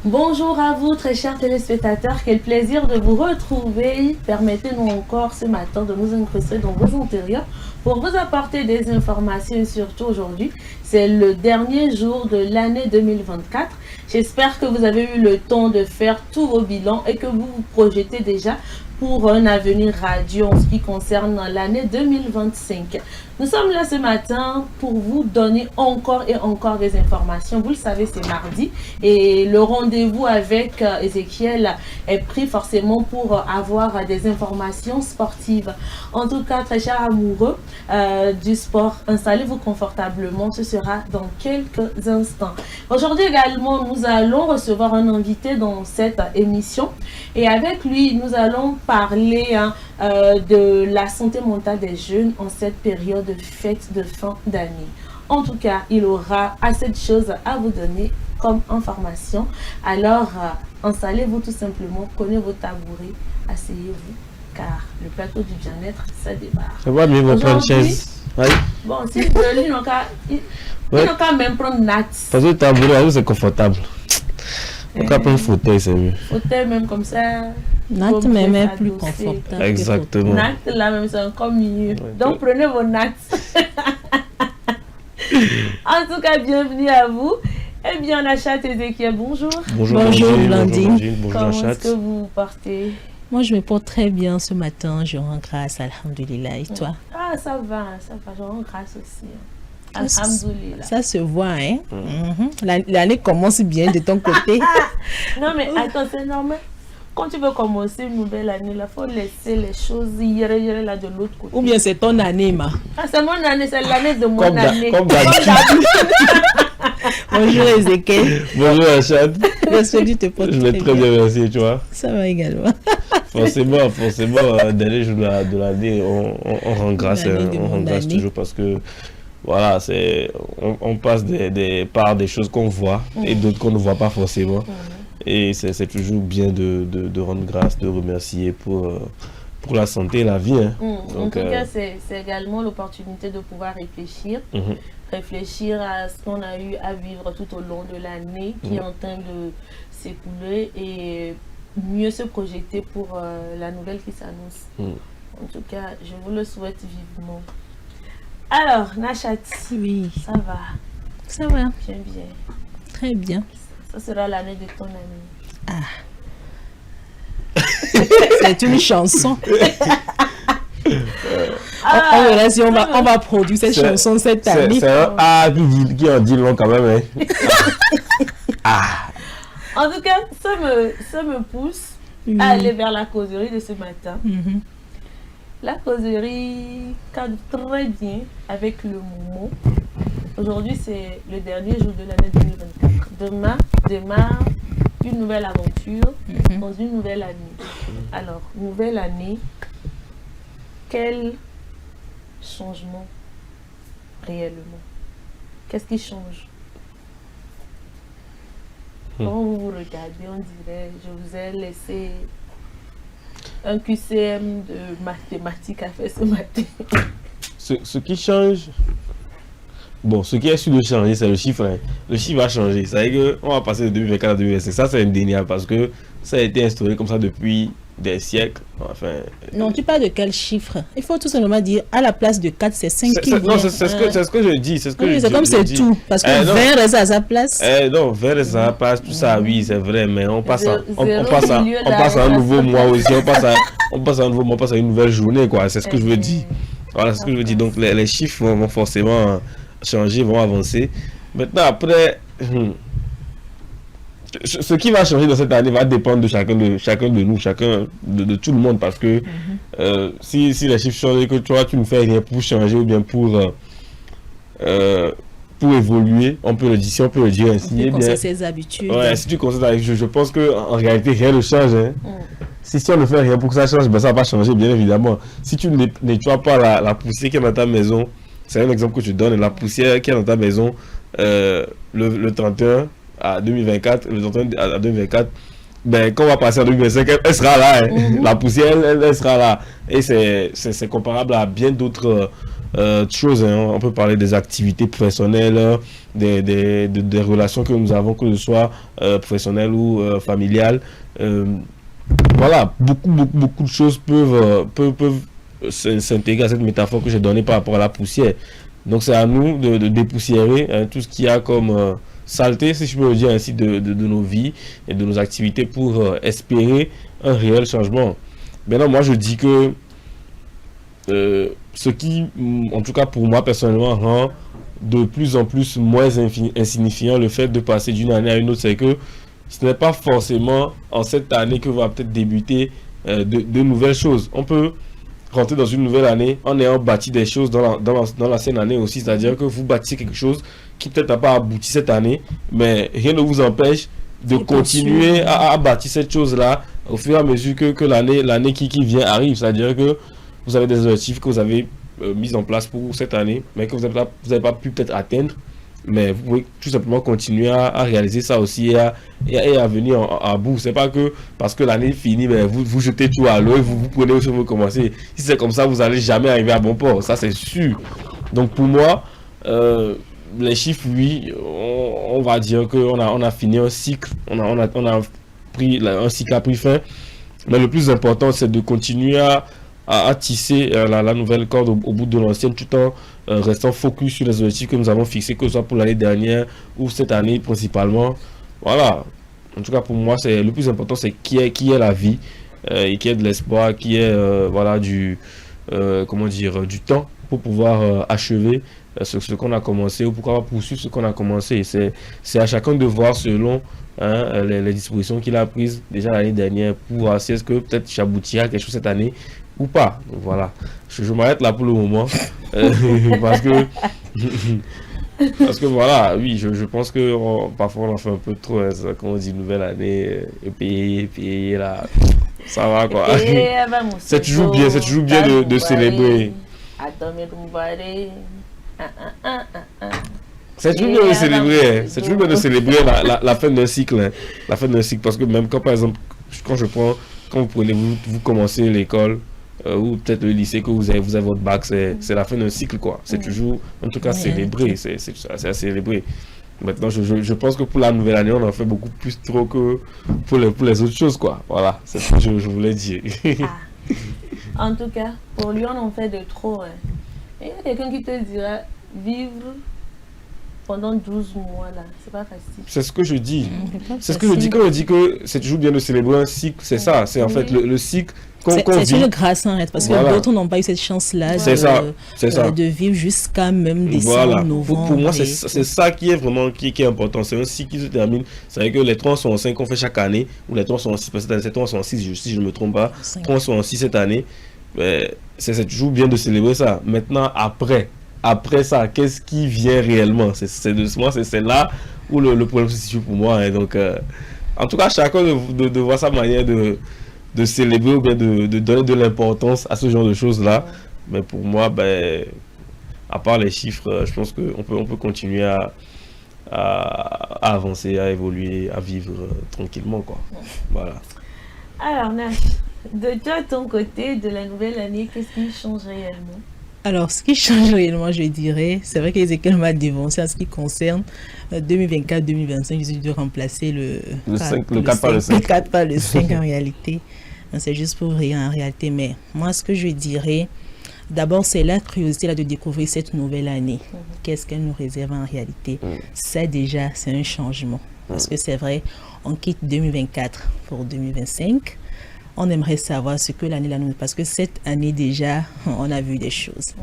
Bonjour à vous, très chers téléspectateurs. Quel plaisir de vous retrouver. Permettez-nous encore ce matin de nous incruster dans vos intérieurs pour vous apporter des informations et surtout aujourd'hui, c'est le dernier jour de l'année 2024. J'espère que vous avez eu le temps de faire tous vos bilans et que vous vous projetez déjà pour un avenir radieux en ce qui concerne l'année 2025. Nous sommes là ce matin pour vous donner encore et encore des informations. Vous le savez, c'est mardi et le rendez-vous avec Ézéchiel est pris forcément pour avoir des informations sportives. En tout cas, très chers amoureux du sport, installez-vous confortablement. Ce sera dans quelques instants. Aujourd'hui également, nous allons recevoir un invité dans cette émission et avec lui, nous allons parler de la santé mentale des jeunes en cette période de fête de fin d'année. En tout cas, il aura assez de choses à vous donner comme information. Alors, installez-vous tout simplement, prenez vos tabourets, asseyez-vous, car le plateau du bien-être, ça débarque. Ça va mieux me prendre chaise. Oui. Bon, si vous voulez, il n'a qu'à même prendre Nat. Parce que le tabouret, c'est confortable. On peut prendre un fauteuil, c'est mieux. Fauteuil même comme ça. Nat même est plus confortable. Exactement. Nat là même c'est encore mieux. Donc prenez vos Nat. En tout cas, bienvenue à vous. Eh bien, Nachat Ézéchiel, bonjour. Bonjour Blandine. Bonjour Comment Nachat. est-ce que vous vous portez? Moi, je me porte très bien ce matin. Je rends grâce, alhamdoulilah. Et toi? Ah, ça va. Je rends grâce aussi. Alhamdoulilah. Ça se voit, hein? L'année commence bien de ton côté. Non, mais attends, c'est normal. Quand tu veux commencer une nouvelle année, il faut laisser les choses hier là de l'autre côté. Ou bien c'est ton année, ma. Ah, c'est mon année, c'est l'année de mon année. Comme d'habitude. Bonjour Ézéchiel. Bonjour Nachat. Je te porte Je vais très bien, merci, tu vois. Ça va également. Forcément, dernier jour de l'année, on rend grâce, toujours parce que voilà, on passe par des choses qu'on voit et d'autres qu'on ne voit pas forcément. Et c'est toujours bien de rendre grâce, de remercier pour la santé et la vie. Hein. Donc, en tout cas, c'est également l'opportunité de pouvoir réfléchir. Réfléchir à ce qu'on a eu à vivre tout au long de l'année qui est en train de s'écouler et mieux se projeter pour la nouvelle qui s'annonce. En tout cas, je vous le souhaite vivement. Alors, Nachat, oui. Ça va? Ça va. Bien. Très bien. Ça sera l'année de ton année. Ah. C'est une chanson. On verra si on va produire cette chanson cette année. C'est un A qui en dit long quand même. Hein. En tout cas, ça me pousse à aller vers la causerie de ce matin. La causerie cadre très bien avec le moment. Aujourd'hui, c'est le dernier jour de l'année 2024. Demain démarre une nouvelle aventure dans une nouvelle année. Alors, nouvelle année, quel changement réellement? Qu'est-ce qui change? Quand vous vous regardez, on dirait, je vous ai laissé un QCM de mathématiques à faire ce matin. Ce qui change, bon, ce qui est sûr de changer, c'est le chiffre. Hein. Le chiffre va changer. Ça veut dire qu'on va passer de 2024 à 2025. Ça, c'est indéniable parce que ça a été instauré comme ça depuis des siècles. Enfin, non, tu parles de quel chiffre? Il faut tout simplement dire à la place de 4, c'est 5 qui Non, c'est ce que je dis. C'est comme c'est tout. Parce que 20 reste à sa place. Non, 20 reste à sa place. Tout ça, oui, c'est vrai. Mais on passe à un nouveau mois aussi. On passe à un nouveau mois, on passe à une nouvelle journée, quoi. C'est ce que je veux dire. Voilà, c'est ce que je veux dire. Donc, les chiffres vont forcément changer, vont avancer. Maintenant, après, ce qui va changer dans cette année va dépendre de chacun de nous, de tout le monde, parce que si les chiffres changent et que toi tu ne fais rien pour changer ou bien pour évoluer, on peut le dire, si on peut le dire ainsi. On peut ses habitudes. Ouais, si tu constates, je pense que en réalité rien ne change. Hein. Si on ne fait rien pour que ça change, ben ça va changer bien évidemment. Si tu ne nettoies pas la poussière qui est dans ta maison, c'est un exemple que je donne, la poussière qui est dans ta maison le 31 à 2024, le 31 à 2024, ben quand on va passer à 2025, elle sera là, hein. La poussière elle sera là, et c'est comparable à bien d'autres de choses. Hein. On peut parler des activités professionnelles, des relations que nous avons, que ce soit professionnelles ou familiales. Voilà, beaucoup de choses peuvent s'intégrer à cette métaphore que j'ai donnée par rapport à la poussière. Donc c'est à nous de dépoussiérer hein, tout ce qu'il y a comme saleté, si je peux le dire ainsi, de nos vies et de nos activités pour espérer un réel changement. Maintenant, moi je dis que ce qui, en tout cas pour moi personnellement, rend de plus en plus moins insignifiant le fait de passer d'une année à une autre, c'est que ce n'est pas forcément en cette année que va peut-être débuter de nouvelles choses. On peut rentrer dans une nouvelle année en ayant bâti des choses dans l'ancienne année aussi, c'est-à-dire que vous bâtissez quelque chose qui peut-être n'a pas abouti cette année, mais rien ne vous empêche de continuer à bâtir cette chose-là au fur et à mesure que l'année qui vient arrive, c'est-à-dire que vous avez des objectifs que vous avez mis en place pour cette année, mais que vous n'avez pas pu peut-être atteindre. Mais vous pouvez tout simplement continuer à réaliser ça aussi et à venir à bout. C'est pas que parce que l'année est finie, ben vous jetez tout à l'eau et vous prenez aussi, vous commencez. Si c'est comme ça, vous n'allez jamais arriver à bon port. Ça, c'est sûr. Donc, pour moi, les chiffres, oui, on va dire qu'on a fini un cycle. On a pris, un cycle a pris fin. Mais le plus important, c'est de continuer à tisser la nouvelle corde au bout de l'ancienne tout en restant focus sur les objectifs que nous avons fixés, que ce soit pour l'année dernière ou cette année principalement. Voilà. En tout cas, pour moi, c'est le plus important, c'est qui est la vie et qui est de l'espoir, qui est voilà du temps pour pouvoir achever ce qu'on a commencé ou pourquoi pas poursuivre ce qu'on a commencé. C'est à chacun de voir selon les dispositions qu'il a prises déjà l'année dernière pour voir si est-ce que peut-être j'aboutirai à quelque chose cette année ou pas. Donc, voilà, je m'arrête là pour le moment parce que voilà, oui, je pense que parfois on en fait un peu trop, hein, ça, quand on dit nouvelle année et payer là, ça va quoi. C'est toujours bien de célébrer. C'est toujours bien de célébrer, c'est toujours bien de célébrer la fin d'un cycle, hein, la fin d'un cycle, parce que même quand par exemple, quand vous commencez l'école ou peut-être le lycée, que vous avez votre bac, c'est la fin d'un cycle quoi. C'est toujours, en tout cas, célébré, c'est à célébrer. Maintenant, je pense que pour la nouvelle année, on en fait beaucoup plus trop que pour les autres choses quoi. Voilà, c'est ce que je voulais dire. En tout cas, pour lui, on en fait de trop. Hein. Et il y a quelqu'un qui te dira vivre pendant 12 mois là, c'est pas facile. C'est ce que je dis. C'est ce que je dis quand je dis que c'est toujours bien de célébrer un cycle, c'est ça, c'est en fait le cycle qu'on vit. C'est une grâce en fait, parce que d'autres n'ont pas eu cette chance-là de vivre jusqu'à même décembre, novembre. Pour moi, c'est ça qui est vraiment qui est important. C'est un cycle qui se termine. C'est vrai que les 3 sont en 5 qu'on fait chaque année, ou les 3 sont en 6, parce que les 3 sont en 6, si je ne me trompe pas. 3 sont en 6 cette année. C'est toujours bien de célébrer ça. Maintenant, après ça, qu'est-ce qui vient réellement? C'est là où le problème se situe pour moi. Hein. Donc, en tout cas, chacun de voir sa manière de célébrer ou bien de donner de l'importance à ce genre de choses-là. Mais pour moi, à part les chiffres, je pense qu'on peut continuer à avancer, à évoluer, à vivre tranquillement, quoi. Voilà. Alors, Nash, de toi, ton côté, de la nouvelle année, qu'est-ce qui change réellement? Alors, ce qui change réellement, je dirais, c'est vrai qu'Ezekiel m'a dévancé en ce qui concerne 2024-2025. J'ai dû remplacer le 4 par le 5. Le 4 par le 5 en réalité. C'est juste pour rire en réalité. Mais moi, ce que je dirais, d'abord, c'est la curiosité là, de découvrir cette nouvelle année. Qu'est-ce qu'elle nous réserve en réalité? Ça, déjà, c'est un changement. Parce que c'est vrai, on quitte 2024 pour 2025. On aimerait savoir ce que l'année là nous... Parce que cette année déjà, on a vu des choses.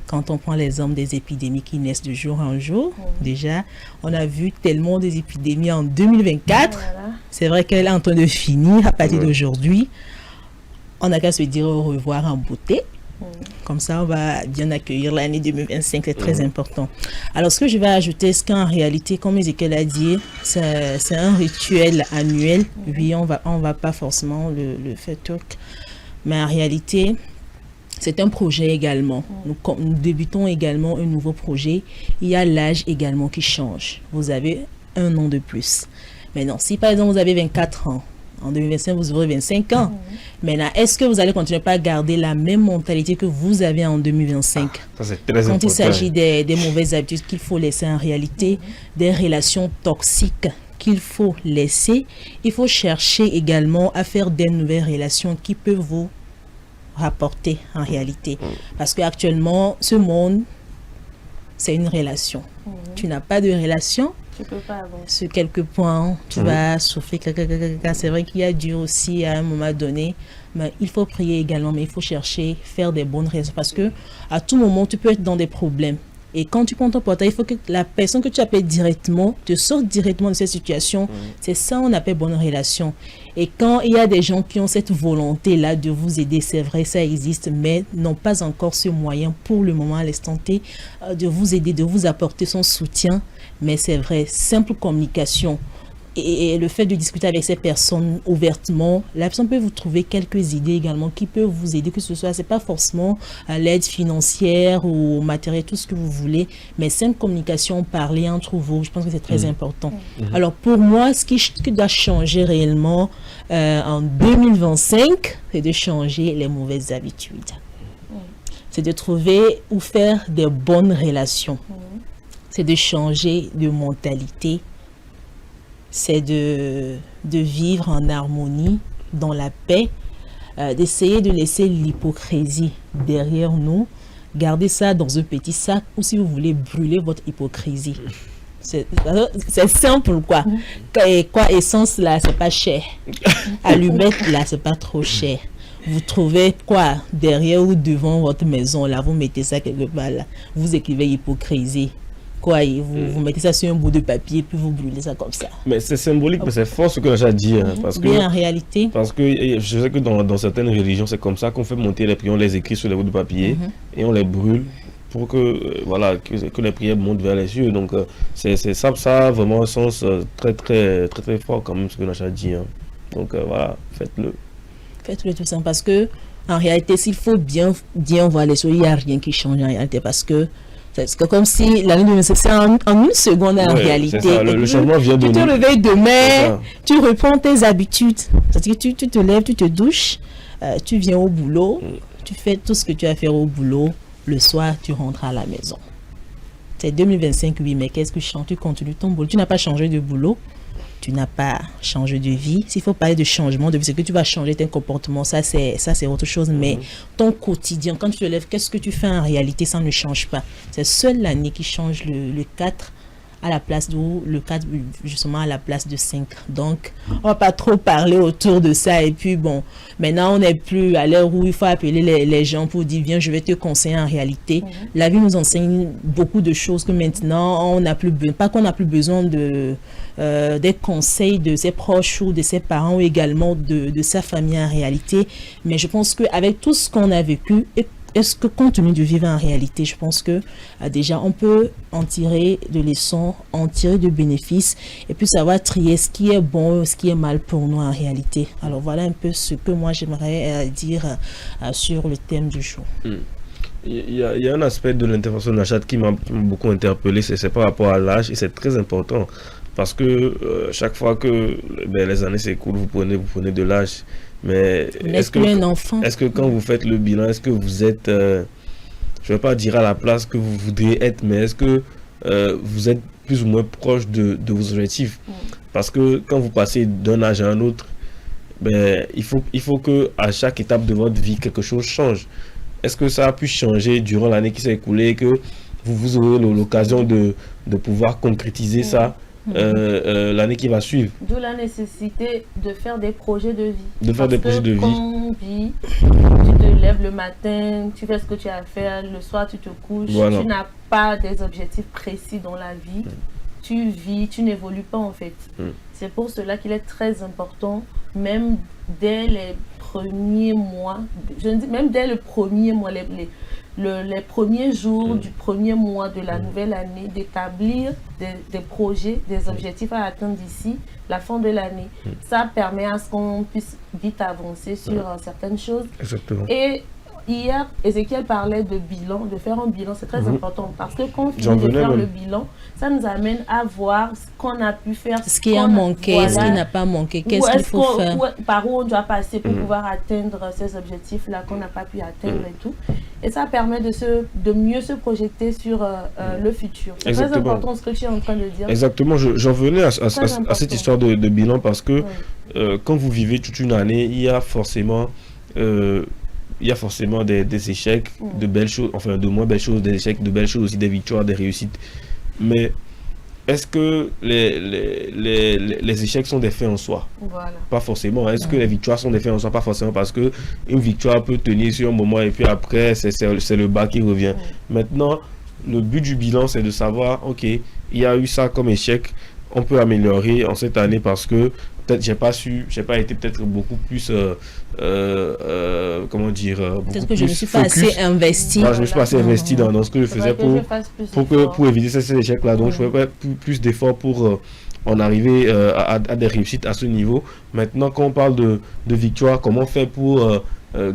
Quand on prend l'exemple des épidémies qui naissent de jour en jour, déjà, on a vu tellement des épidémies en 2024. Voilà. C'est vrai qu'elle est en train de finir à partir d'aujourd'hui. On n'a qu'à se dire au revoir en beauté. Comme ça, on va bien accueillir l'année 2025, c'est très important. Alors, ce que je vais ajouter, c'est qu'en réalité, comme Ezekiel a dit, c'est un rituel annuel. Oui, on va pas forcément le faire tout. Mais en réalité, c'est un projet également. Nous débutons également un nouveau projet. Il y a l'âge également qui change. Vous avez 1 an de plus. Maintenant, si par exemple, vous avez 24 ans, En 2025, vous aurez 25 ans. Maintenant, est-ce que vous allez continuer à garder la même mentalité que vous avez en 2025? Ça, c'est très important. Quand il s'agit des mauvaises habitudes qu'il faut laisser en réalité, des relations toxiques qu'il faut laisser, il faut chercher également à faire des nouvelles relations qui peuvent vous rapporter en réalité. Parce qu'actuellement, ce monde, c'est une relation. Tu n'as pas de relation, tu peux pas avancer. Sur quelques points, tu vas souffrir. C'est vrai qu'il y a Dieu aussi à un moment donné, mais il faut prier également, mais il faut chercher, faire des bonnes raisons. Parce que à tout moment, tu peux être dans des problèmes. Et quand tu prends ton portail, il faut que la personne que tu appelles directement te sorte directement de cette situation. C'est ça on appelle bonne relation. Et quand il y a des gens qui ont cette volonté-là de vous aider, c'est vrai, ça existe, mais n'ont pas encore ce moyen pour le moment, à l'instant T, de vous aider, de vous apporter son soutien. Mais c'est vrai, simple communication. Et le fait de discuter avec ces personnes ouvertement, la personne peut vous trouver quelques idées également qui peuvent vous aider, que ce soit, c'est pas forcément à l'aide financière ou matérielle, tout ce que vous voulez, mais simple communication, parler entre vous, je pense que c'est très important. Alors pour moi, ce qui doit changer réellement en 2025, c'est de changer les mauvaises habitudes. C'est de trouver ou faire des bonnes relations. C'est de changer de mentalité. C'est de vivre en harmonie, dans la paix, d'essayer de laisser l'hypocrisie derrière nous, garder ça dans un petit sac, ou si vous voulez brûler votre hypocrisie. C'est simple, quoi. Et quoi, essence là, c'est pas cher. Allumette là, c'est pas trop cher. Vous trouvez quoi derrière ou devant votre maison là, vous mettez ça quelque part là, vous écrivez hypocrisie. Quoi, vous mettez ça sur un bout de papier puis vous brûlez ça comme ça. Mais c'est symbolique, mais c'est fort ce que Nacha dit. Parce que, en réalité. Parce que je sais que dans certaines religions, c'est comme ça qu'on fait monter les prières, on les écrit sur les bouts de papier et on les brûle pour que, voilà, que les prières montent vers les cieux. Donc, c'est ça, ça a vraiment un sens très fort quand même ce que Nacha dit. Donc, voilà, faites-le. Faites-le tout ça parce que, en réalité, s'il faut bien voir les choses, il n'y a rien qui change en réalité parce que c'est comme si l'année 2025, c'est en une seconde en réalité. Ça, le changement vient de tu te réveilles demain, tu reprends tes habitudes. C'est-à-dire que tu te lèves, tu te douches, tu viens au boulot, tu fais tout ce que tu as à faire au boulot. Le soir, tu rentres à la maison. C'est 2025, oui, mais qu'est-ce que tu changes? Tu continues ton boulot. Tu n'as pas changé de boulot. Tu n'as pas changé de vie. S'il faut parler de changement de vie, c'est que tu vas changer tes comportements. Ça, c'est autre chose. Mais ton quotidien, quand tu te lèves, qu'est-ce que tu fais en réalité? Ça ne change pas. C'est seule l'année qui change le 4 à la place de le 4 justement à la place de 5. Donc, on va pas trop parler autour de ça. Et puis, bon, maintenant, on n'est plus à l'heure où il faut appeler les gens pour dire, viens, je vais te conseiller en réalité. La vie nous enseigne beaucoup de choses que maintenant, on n'a plus besoin. Pas qu'on n'a plus besoin des conseils de ses proches ou de ses parents ou également de sa famille en réalité. Mais je pense qu'avec tout ce qu'on a vécu, est-ce que compte tenu de vivre en réalité, je pense que déjà on peut en tirer de leçons, en tirer de bénéfices et puis savoir trier ce qui est bon, ce qui est mal pour nous en réalité. Alors voilà un peu ce que moi j'aimerais dire sur le thème du jour. Il y a un aspect de l'intervention de Nacha qui m'a beaucoup interpellé, c'est par rapport à l'âge et c'est très important parce que chaque fois que les années s'écoulent, vous prenez de l'âge. Mais est-ce que quand vous faites le bilan, est-ce que vous êtes, je ne vais pas dire à la place que vous voudriez être, mais est-ce que vous êtes plus ou moins proche de vos objectifs? Parce que quand vous passez d'un âge à un autre, il faut que à chaque étape de votre vie, quelque chose change. Est-ce que ça a pu changer durant l'année qui s'est écoulée, que vous aurez l'occasion de pouvoir concrétiser ça l'année qui va suivre? D'où la nécessité de faire des projets de vie. De faire des projets de vie. Quand on vit, tu te lèves le matin, tu fais ce que tu as à faire, le soir tu te couches, tu n'as pas des objectifs précis dans la vie, tu vis, tu n'évolues pas en fait. C'est pour cela qu'il est très important, même dès les premiers mois, je dis même dès le premier mois, les premiers jours du premier mois de la nouvelle année, d'établir des projets, des objectifs à atteindre d'ici la fin de l'année. Ça permet à ce qu'on puisse vite avancer sur certaines choses. Exactement. Et hier, Ézéchiel parlait de bilan, de faire un bilan, c'est très important parce que quand on finit de faire le bilan, ça nous amène à voir ce qu'on a pu faire, ce qui a manqué, ce qui n'a pas manqué, qu'est-ce qu'il faut faire. Par où on doit passer pour pouvoir atteindre ces objectifs-là qu'on n'a pas pu atteindre et tout. Et ça permet de mieux se projeter sur le futur. C'est très important ce que tu es en train de dire. Exactement, j'en venais à cette histoire de bilan parce que quand vous vivez toute une année, il y a forcément des échecs, de belles choses, enfin de moins belles choses, des échecs, de belles choses aussi, des victoires, des réussites. Mais est-ce que les échecs sont des faits en soi? Voilà. Pas forcément. Est-ce que les victoires sont des faits en soi? Pas forcément, parce que une victoire peut tenir sur un moment et puis après, c'est le bas qui revient. Maintenant, le but du bilan, c'est de savoir, ok, il y a eu ça comme échec, on peut améliorer en cette année parce que peut-être j'ai pas été peut-être beaucoup plus comment dire, peut-être que je ne me suis pas assez investi. Voilà, je ne me suis pas assez investi dans ce que je faisais pour éviter ces échecs là. Donc je ferais plus d'efforts pour en arriver à des réussites à ce niveau. Maintenant, quand on parle de victoire, comment faire pour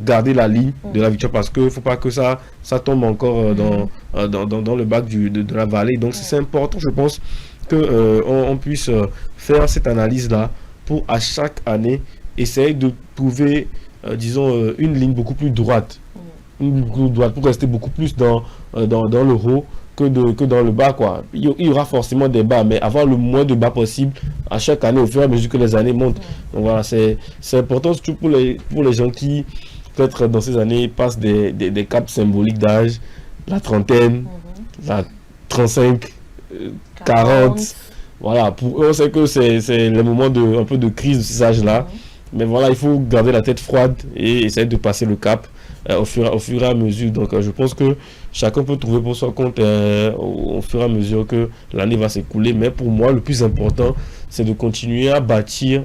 garder la ligne de la victoire, parce que faut pas que ça tombe encore dans le bac de la vallée. Donc c'est important, je pense, que on puisse faire cette analyse là pour à chaque année essayer de trouver disons une ligne beaucoup plus droite, pour rester beaucoup plus dans le haut que dans le bas, quoi. Il y aura forcément des bas, mais avoir le moins de bas possible à chaque année au fur et à mesure que les années montent. Donc voilà, c'est important surtout pour les gens qui peut-être dans ces années passent des caps symboliques d'âge, la trentaine, la 35, 40. Voilà, pour eux, c'est que c'est le moment un peu de crise de ces âges-là. Mais voilà, il faut garder la tête froide et essayer de passer le cap au fur et à mesure. Donc, je pense que chacun peut trouver pour son compte au fur et à mesure que l'année va s'écouler. Mais pour moi, le plus important, c'est de continuer à bâtir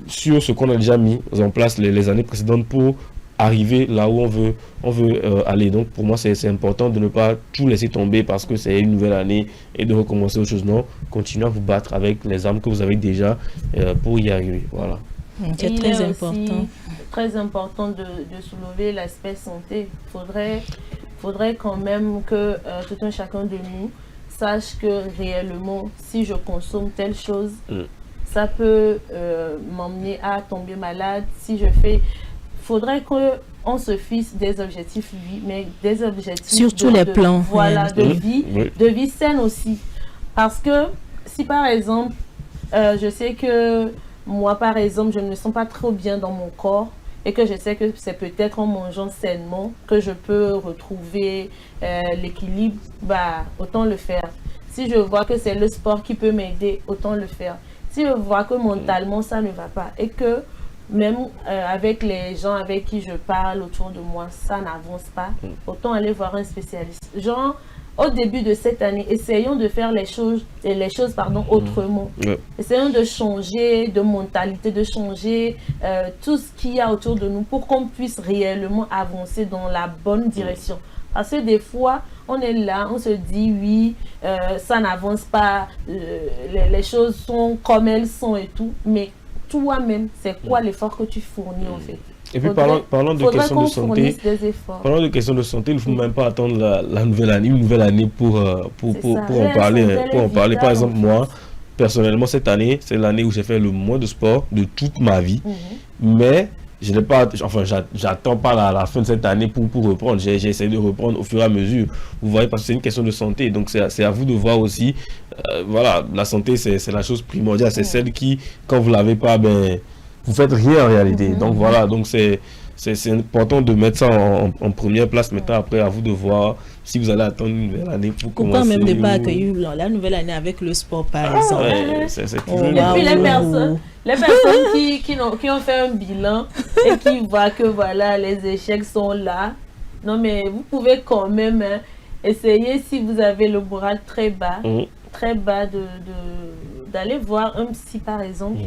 sur ce qu'on a déjà mis en place les années précédentes pour arriver là où on veut aller. Donc pour moi c'est important de ne pas tout laisser tomber parce que c'est une nouvelle année et de recommencer autre chose. Non, continuez à vous battre avec les armes que vous avez déjà pour y arriver. Voilà. C'est très important. Très important de soulever l'aspect santé. Faudrait quand même que tout un chacun de nous sache que réellement si je consomme telle chose, ça peut m'emmener à tomber malade. Si je fais, faudrait qu'on se fixe des objectifs, oui, mais des objectifs sur tous les plans. Voilà, de vie saine aussi. Parce que si par exemple, je sais que moi par exemple, je ne me sens pas trop bien dans mon corps et que je sais que c'est peut-être en mangeant sainement que je peux retrouver l'équilibre, bah autant le faire. Si je vois que c'est le sport qui peut m'aider, autant le faire. Si je vois que mentalement ça ne va pas et que même avec les gens avec qui je parle autour de moi, ça n'avance pas, autant aller voir un spécialiste. Genre, au début de cette année, essayons de faire les choses autrement. Essayons de changer de mentalité, de changer tout ce qu'il y a autour de nous pour qu'on puisse réellement avancer dans la bonne direction. Parce que des fois, on est là, on se dit oui, ça n'avance pas, les choses sont comme elles sont et tout, mais toi-même, c'est quoi l'effort que tu fournis en fait? Et puis parlant de questions de santé, il ne faut même pas attendre la nouvelle année, une nouvelle année pour en parler. Par exemple, moi, personnellement, cette année, c'est l'année où j'ai fait le moins de sport de toute ma vie. Mais je n'ai pas, enfin, j'attends pas la fin de cette année pour reprendre. J'ai essayé de reprendre au fur et à mesure. Vous voyez, parce que c'est une question de santé. Donc, c'est à vous de voir aussi. Voilà, la santé, c'est la chose primordiale. C'est celle qui, quand vous l'avez pas, ben, vous faites rien en réalité. Donc, voilà. Donc, c'est important de mettre ça en première place. Maintenant, après, à vous de voir si vous allez attendre une nouvelle année pour commencer. Pourquoi même ne pas accueillir la nouvelle année avec le sport, par exemple? C'est et puis les personnes qui ont fait un bilan et qui voient que voilà, les échecs sont là. Non, mais vous pouvez quand même essayer, si vous avez le moral très bas, d'aller voir un psy, par exemple.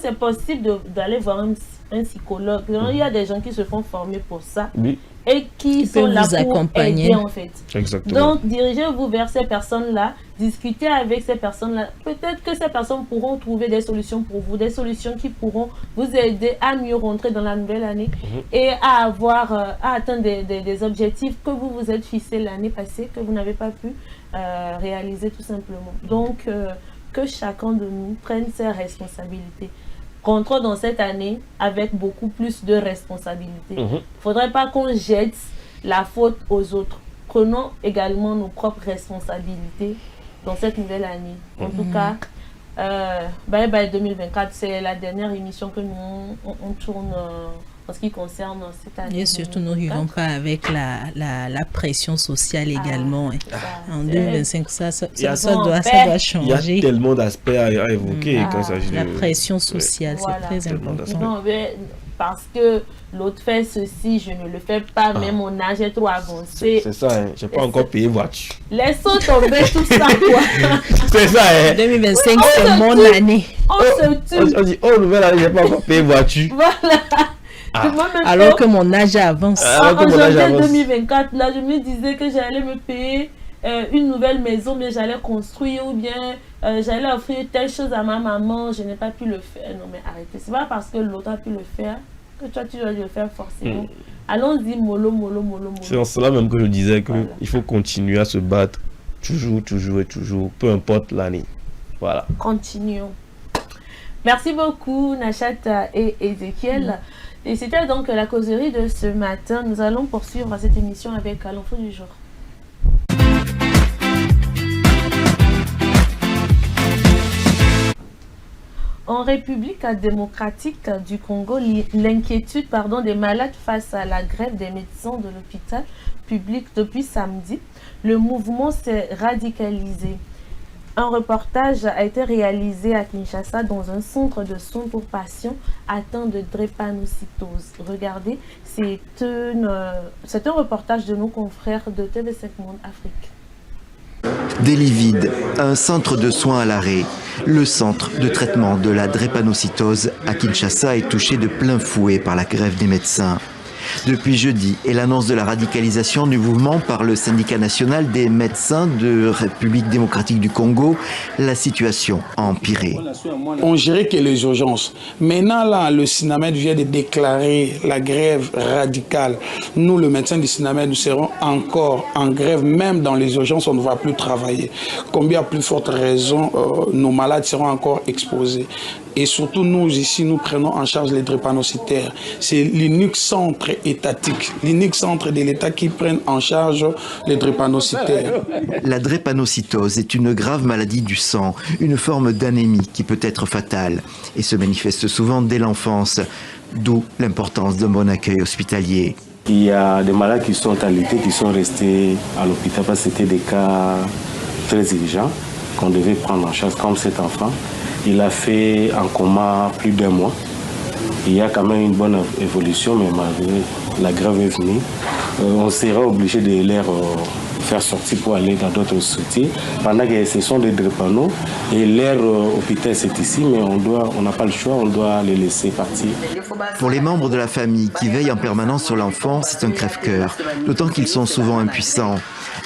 C'est possible d'aller voir un psy. un psychologue. Il y a des gens qui se font former pour ça. Oui. Et qui sont là pour accompagner. aider en fait. Exactement. Donc, dirigez-vous vers ces personnes-là, discutez avec ces personnes-là. Peut-être que ces personnes pourront trouver des solutions pour vous, des solutions qui pourront vous aider à mieux rentrer dans la nouvelle année et à avoir, à atteindre des objectifs que vous vous êtes fixés l'année passée, que vous n'avez pas pu réaliser tout simplement. Donc, que chacun de nous prenne ses responsabilités. Rentrons dans cette année avec beaucoup plus de responsabilités. Il ne faudrait pas qu'on jette la faute aux autres. Prenons également nos propres responsabilités dans cette nouvelle année. En tout cas, Bye Bye 2024, c'est la dernière émission que nous on tourne en ce qui concerne cette année. Et surtout, nous ne vivons pas avec la pression sociale également. En 2025, ça doit changer. Il y a tellement d'aspects à évoquer quand il s'agit de... La pression sociale, voilà. C'est très important. Non, mais parce que l'autre fait ceci, je ne le fais pas, mais mon âge est trop avancé. C'est ça, hein. Je n'ai pas encore payé voiture. Laissons tomber tout ça, quoi. C'est ça, hein. 2025, c'est mon année. On se tue. On dit, oh, nouvelle année, je n'ai pas encore payé voiture. Voilà. Alors que mon âge avance. En janvier 2024, là, je me disais que j'allais me payer une nouvelle maison, mais j'allais construire ou bien j'allais offrir telle chose à ma maman. Je n'ai pas pu le faire. Non, mais arrêtez. C'est pas parce que l'autre a pu le faire que toi, tu dois le faire forcément. Allons-y, mollo. C'est en cela même que je disais qu'il faut continuer à se battre. Toujours, peu importe l'année. Voilà. Continuons. Merci beaucoup, Nachat et Ezekiel. Et c'était donc la causerie de ce matin. Nous allons poursuivre cette émission avec l'info du jour. En République démocratique du Congo, l'inquiétude des malades face à la grève des médecins de l'hôpital public depuis samedi, le mouvement s'est radicalisé. Un reportage a été réalisé à Kinshasa dans un centre de soins pour patients atteints de drépanocytose. Regardez, c'est un reportage de nos confrères de TV5 Monde Afrique. Des lits vides, un centre de soins à l'arrêt. Le centre de traitement de la drépanocytose à Kinshasa est touché de plein fouet par la grève des médecins. Depuis jeudi et l'annonce de la radicalisation du mouvement par le syndicat national des médecins de République démocratique du Congo, la situation a empiré. On gérait que les urgences. Maintenant, là, le SINAMED vient de déclarer la grève radicale. Nous, le médecin du SINAMED, nous serons encore en grève. Même dans les urgences, on ne va plus travailler. Combien à plus forte raison, nos malades seront encore exposés. Et surtout, nous, ici, nous prenons en charge les drépanocytaires. C'est l'unique centre étatique, l'unique centre de l'État qui prenne en charge les drépanocytaires. La drépanocytose est une grave maladie du sang, une forme d'anémie qui peut être fatale et se manifeste souvent dès l'enfance, d'où l'importance d'un bon accueil hospitalier. Il y a des malades qui sont alités, qui sont restés à l'hôpital parce que c'était des cas très urgents qu'on devait prendre en charge, comme cet enfant. Il a fait en coma plus d'1 mois. Il y a quand même une bonne évolution, mais malgré la grève est venue, on sera obligé de les faire sortir pour aller dans d'autres structures. Pendant que ce sont des drépano et leur hôpital c'est ici, mais on n'a pas le choix, on doit les laisser partir. Pour les membres de la famille qui veillent en permanence sur l'enfant, c'est un crève-cœur, d'autant qu'ils sont souvent impuissants.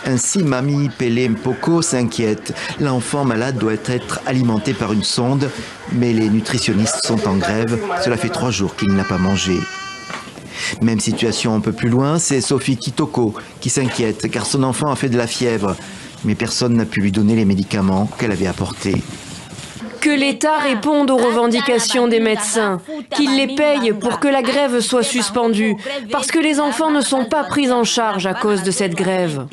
Ainsi, Mamie Pelé Mpoko s'inquiète. L'enfant malade doit être alimenté par une sonde, mais les nutritionnistes sont en grève. Cela fait 3 jours qu'il n'a pas mangé. Même situation un peu plus loin, c'est Sophie Kitoko qui s'inquiète car son enfant a fait de la fièvre. Mais personne n'a pu lui donner les médicaments qu'elle avait apportés. Que l'État réponde aux revendications des médecins, qu'il les paye pour que la grève soit suspendue, parce que les enfants ne sont pas pris en charge à cause de cette grève.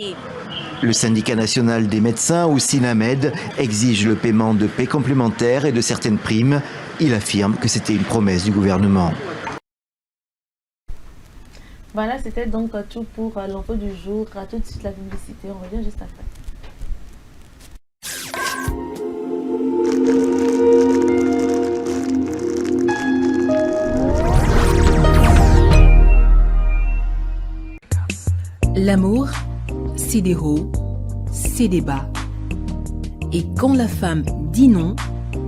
Le syndicat national des médecins, ou SINAMED, exige le paiement de paie complémentaires et de certaines primes. Il affirme que c'était une promesse du gouvernement. Voilà, c'était donc tout pour l'info du jour. À tout de suite la publicité, on revient juste après. L'amour, c'est des hauts, c'est des bas. Et quand la femme dit non,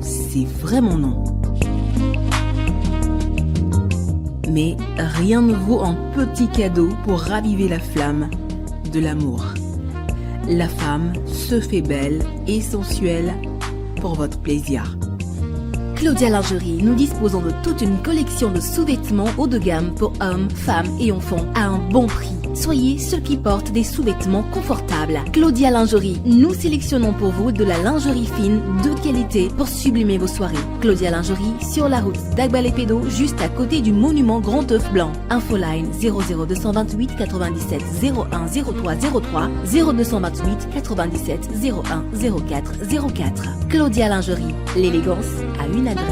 c'est vraiment non. Mais rien ne vaut un petit cadeau pour raviver la flamme de l'amour. La femme se fait belle et sensuelle pour votre plaisir. Claudia Lingerie, nous disposons de toute une collection de sous-vêtements haut de gamme pour hommes, femmes et enfants à un bon prix. Soyez ceux qui portent des sous-vêtements confortables. Claudia Lingerie, nous sélectionnons pour vous de la lingerie fine de qualité pour sublimer vos soirées. Claudia Lingerie, sur la route d'Agbalépédo, juste à côté du monument Grand Œuf Blanc. Infoline 00228 97 01 03 03 0228 97 01 04 04. Claudia Lingerie, l'élégance à une adresse.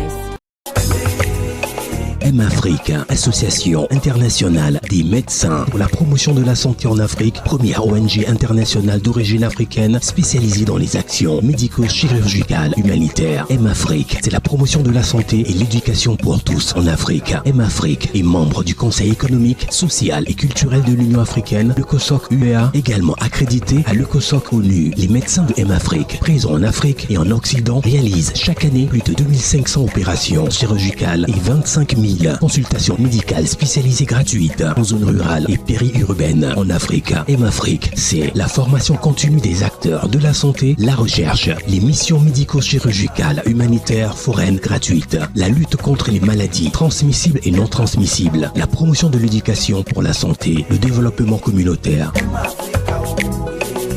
M-Afrique, association internationale des médecins pour la promotion de la santé en Afrique, première ONG internationale d'origine africaine spécialisée dans les actions médico-chirurgicales humanitaires. M-Afrique, c'est la promotion de la santé et l'éducation pour tous en Afrique. M-Afrique est membre du Conseil économique, social et culturel de l'Union africaine, le COSOC UEA, également accrédité à le COSOC ONU. Les médecins de M-Afrique, présents en Afrique et en Occident, réalisent chaque année plus de 2500 opérations chirurgicales et 25 000 consultations médicales spécialisées gratuites en zone rurale et périurbaine en Afrique. M-Afrique, c'est la formation continue des acteurs de la santé, la recherche, les missions médico-chirurgicales humanitaires foraines gratuites, la lutte contre les maladies transmissibles et non transmissibles, la promotion de l'éducation pour la santé, le développement communautaire.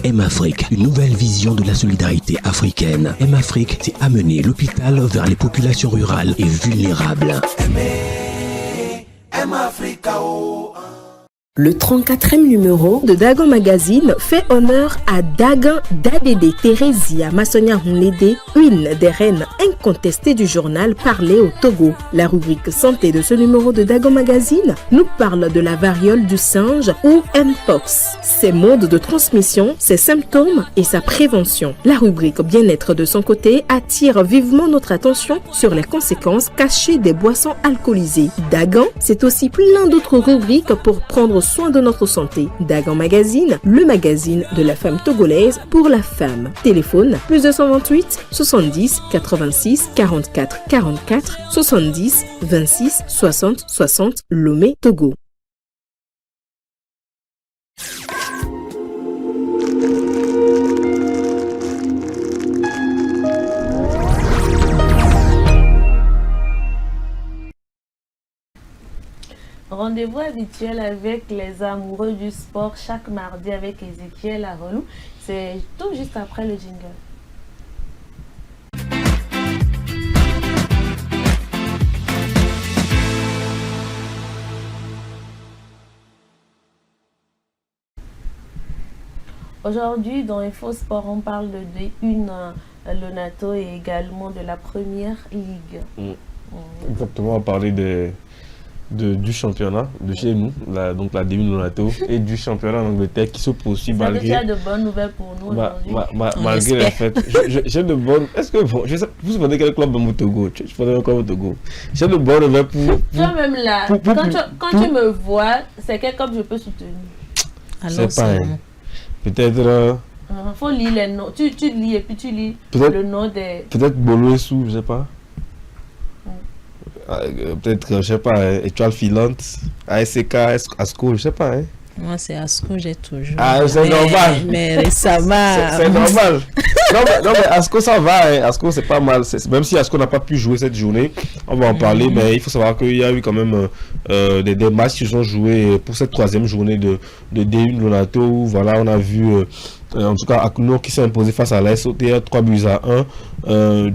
M-Afrique, une nouvelle vision de la solidarité africaine. M-Afrique, c'est amener l'hôpital vers les populations rurales et vulnérables. Le 34e numéro de Dagon Magazine fait honneur à Dagan Dadede Theresia Massonia Hunlede, une des reines incontestées du journal parlé au Togo. La rubrique santé de ce numéro de Dagon Magazine nous parle de la variole du singe ou Mpox, ses modes de transmission, ses symptômes et sa prévention. La rubrique bien-être de son côté attire vivement notre attention sur les conséquences cachées des boissons alcoolisées. Dagan, c'est aussi plein d'autres rubriques pour prendre soin de notre santé. Dagan Magazine, le magazine de la femme togolaise pour la femme. Téléphone plus 228 70 86 44 44 70 26 60 60 Lomé, Togo. Rendez-vous habituel avec les amoureux du sport chaque mardi avec Ezekiel Arolou. C'est tout juste après le jingle. Aujourd'hui, dans Info Sport, on parle de D1 Lonato et également de la Première Ligue. Exactement, on va parler du championnat de chez nous, donc la D1 Lonato, et du championnat en Angleterre qui se poursuit malgré... Tu as de bonnes nouvelles pour nous aujourd'hui. Malgré la fête. J'ai de bonnes... Est-ce que vous supportez quel club au Togo? Je supporte un club au Togo. J'ai de bonnes nouvelles pour... Toi-même là, quand tu me vois, c'est quel club je peux soutenir? C'est pas peut-être... faut lire les noms. Tu lis et puis tu lis le nom des... Peut-être Bolo et Sou, je sais pas. Peut-être, je sais pas, Étoile Filante, ASK, Asco, je sais pas. Moi, c'est Asco, j'ai toujours. Ah, c'est normal. Mais récemment. C'est normal. non, mais Asco, ça va. Asco, c'est pas mal. Même si Asco n'a pas pu jouer cette journée, on va en parler. Mais il faut savoir qu'il y a eu quand même des matchs qui sont joués pour cette troisième journée de D1 Lonato. Où, voilà, on a vu. En tout cas, Akuno qui s'est imposé face à l'AS OTR 3-1.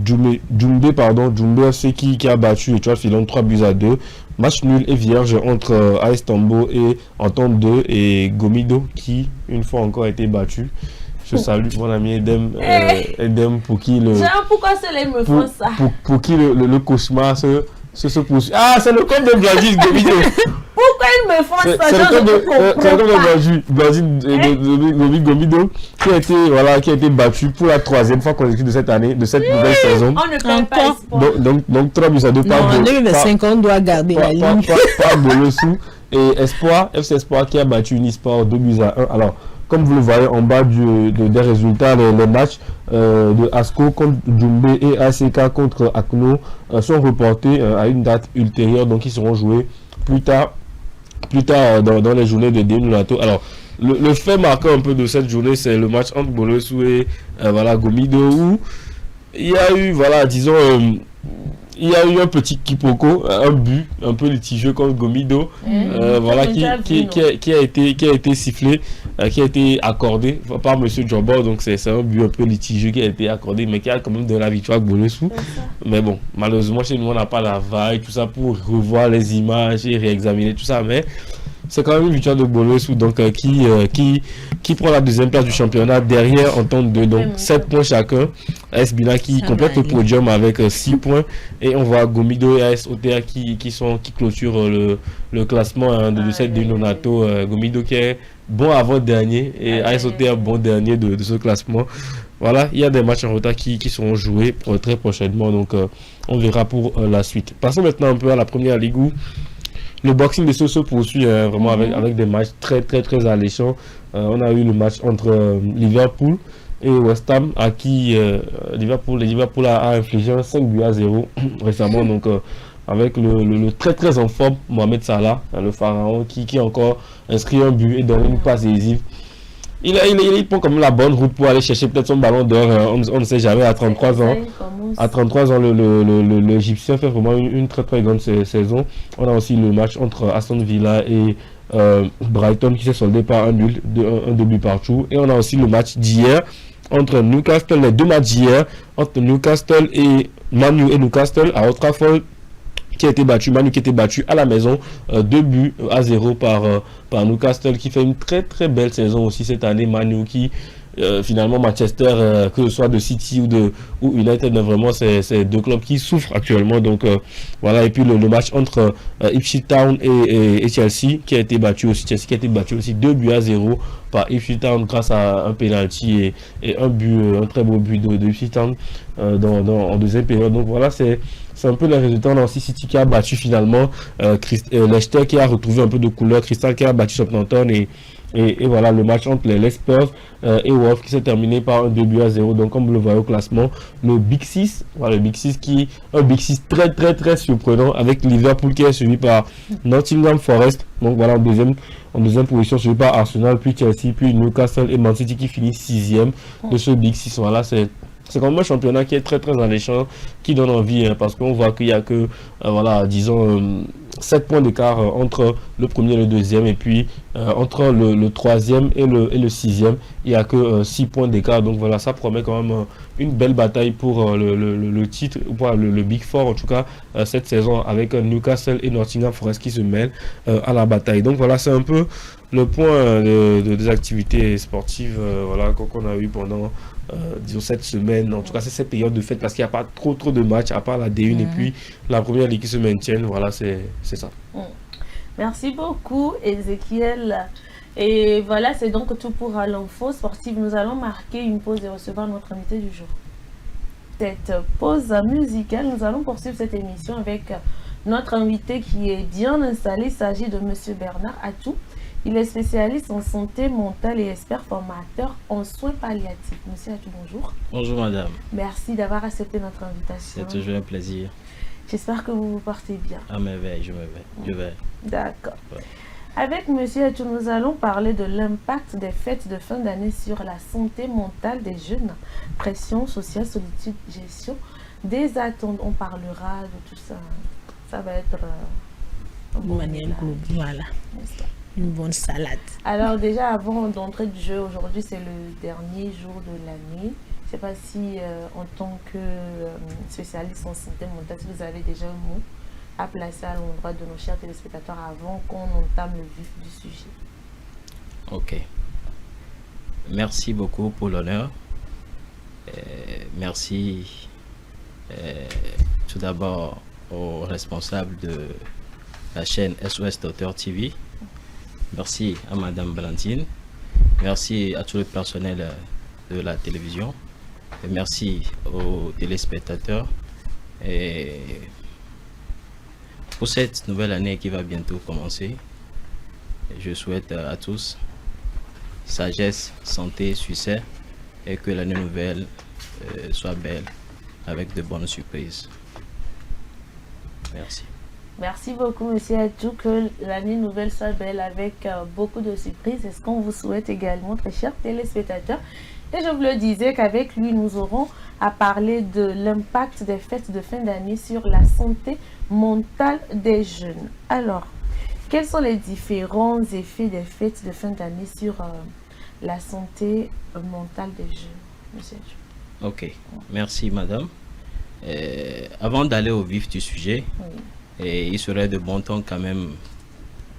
Djumbe FC qui a battu Étoile Filante 3-2. Match nul et vierge entre AS Tambo et Entente 2 et Gomido qui, une fois encore, a été battu. Je salue mon ami Edem pour qui le... Pourquoi ceux-là me font ça? Pour qui le cauchemar se poursuit. Ah, c'est le compte de Brazil, Gomido. Pourquoi ils me font ça? C'est le compte de Gomido qui a été battu pour la troisième fois consécutive de cette année, de cette nouvelle saison. On ne perd pas espoir. Donc 3-2 pas en 2025, on doit garder la ligne. Pas Bolossou et Espoir, FC Espoir qui a battu Unisport 2-1. Alors, comme vous le voyez en bas des résultats, les matchs de Asco contre Djumbe et ACK contre Akno sont reportés à une date ultérieure, donc ils seront joués plus tard dans les journées de Dénonato. Alors, le fait marquant un peu de cette journée, c'est le match entre Bolesou et Gomido, où il y a eu, il y a eu un petit quiproquo, un but un peu litigieux contre Gomido, qui a été sifflé, qui a été accordé par Monsieur Djobor. Donc c'est un but un peu litigieux qui a été accordé, mais qui a quand même donné la victoire à Bolesou. Mais bon, malheureusement chez nous on n'a pas la vaille, tout ça pour revoir les images et réexaminer tout ça, mais c'est quand même une victoire de Bolesou, donc qui prend la deuxième place du championnat derrière Entente 2, donc 7 points chacun. AS Bina qui complète le podium avec 6 points, et on voit Gomido et AS OTA qui clôturent le classement de cette Dénonato. Gomido qui est bon avant-dernier et AS OTA bon dernier de ce classement. Voilà, il y a des matchs en retard qui seront joués très prochainement, donc on verra pour la suite. Passons maintenant un peu à la première ligue où le boxing de se poursuit vraiment avec des matchs très alléchants. On a eu le match entre Liverpool et West Ham, à qui Liverpool a infligé 5-0 récemment, donc avec le très en forme Mohamed Salah, le pharaon, qui a encore inscrit un but et donné une passe décisive. Il prend comme la bonne route pour aller chercher peut-être son ballon d'or, on ne sait jamais, à 33 ans. À 33 ans, l'Égyptien fait vraiment une très grande saison. On a aussi le match entre Aston Villa et Brighton qui s'est soldé par un but partout. Et on a aussi le match d'hier entre Newcastle, les deux matchs d'hier entre Newcastle et Manu et Newcastle à Old Trafford, Manu qui était battu à la maison 2-0 par Newcastle, qui fait une très belle saison aussi cette année. Manu qui finalement Manchester, que ce soit de City ou United, vraiment c'est deux clubs qui souffrent actuellement, donc voilà. Et puis le match entre Ipswich Town et Chelsea qui a été battu aussi, 2-0 par Ipswich Town grâce à un penalty et un très beau but de Ipswich Town en deuxième période. Donc voilà, c'est un peu les résultats. On a aussi City qui a battu finalement Leicester, qui a retrouvé un peu de couleur, Crystal qui a battu Southampton, et voilà le match entre les Spurs et Wolves qui s'est terminé par un 2-0. Donc comme vous le voyez au classement, le Big 6 un Big 6 très surprenant, avec Liverpool qui est suivi par Nottingham Forest, donc voilà en deuxième position, suivi par Arsenal, puis Chelsea, puis Newcastle et Man City qui finit 6e de ce Big 6. Voilà, c'est quand même un championnat qui est très alléchant, qui donne envie, parce qu'on voit qu'il n'y a que 7 points d'écart entre le premier et le deuxième, et puis entre le troisième et le sixième, il n'y a que 6 points d'écart. Donc voilà, ça promet quand même une belle bataille pour le titre, pour le Big Four en tout cas cette saison, avec Newcastle et Nottingham Forest qui se mêlent à la bataille. Donc voilà, c'est un peu le point des activités sportives qu'on a eu pendant disons cette semaine, en tout cas c'est cette période de fête, parce qu'il n'y a pas trop de matchs à part la D1 et puis la première ligue qui se maintiennent. Voilà, c'est ça. Merci beaucoup Ezekiel. Et voilà, c'est donc tout pour l'info sportive. Nous allons marquer une pause et recevoir notre invité du jour. Cette pause musicale, nous allons poursuivre cette émission avec notre invité qui est bien installé. Il s'agit de Monsieur Bernard Atou. Il est spécialiste en santé mentale et expert formateur en soins palliatifs. Monsieur Atou, bonjour. Bonjour madame. Merci d'avoir accepté notre invitation. C'est toujours un plaisir. J'espère que vous vous portez bien. À merveille, je vais. D'accord. Ouais. Avec Monsieur Atou, nous allons parler de l'impact des fêtes de fin d'année sur la santé mentale des jeunes. Pression sociale, solitude, gestion des attentes. On parlera de tout ça. Ça va être de manière globale. Une bonne salade. Alors déjà, avant d'entrer du jeu, aujourd'hui c'est le dernier jour de l'année. Je ne sais pas si en tant que spécialiste en santé mentale, si vous avez déjà un mot à placer à l'endroit de nos chers téléspectateurs avant qu'on entame le vif du sujet. Ok. Merci beaucoup pour l'honneur. Merci tout d'abord aux responsables de la chaîne SOS Docteur TV. Merci à Madame Valentine. Merci à tout le personnel de la télévision. Et merci aux téléspectateurs. Et pour cette nouvelle année qui va bientôt commencer, je souhaite à tous sagesse, santé, succès, et que l'année nouvelle soit belle avec de bonnes surprises. Merci. Merci beaucoup, Monsieur Adjou, que l'année nouvelle soit belle avec beaucoup de surprises. C'est ce qu'on vous souhaite également, très chers téléspectateurs. Et je vous le disais qu'avec lui, nous aurons à parler de l'impact des fêtes de fin d'année sur la santé mentale des jeunes. Alors, quels sont les différents effets des fêtes de fin d'année sur la santé mentale des jeunes, Monsieur Adjou? Ok, merci madame. Avant d'aller au vif du sujet, il serait de bon temps quand même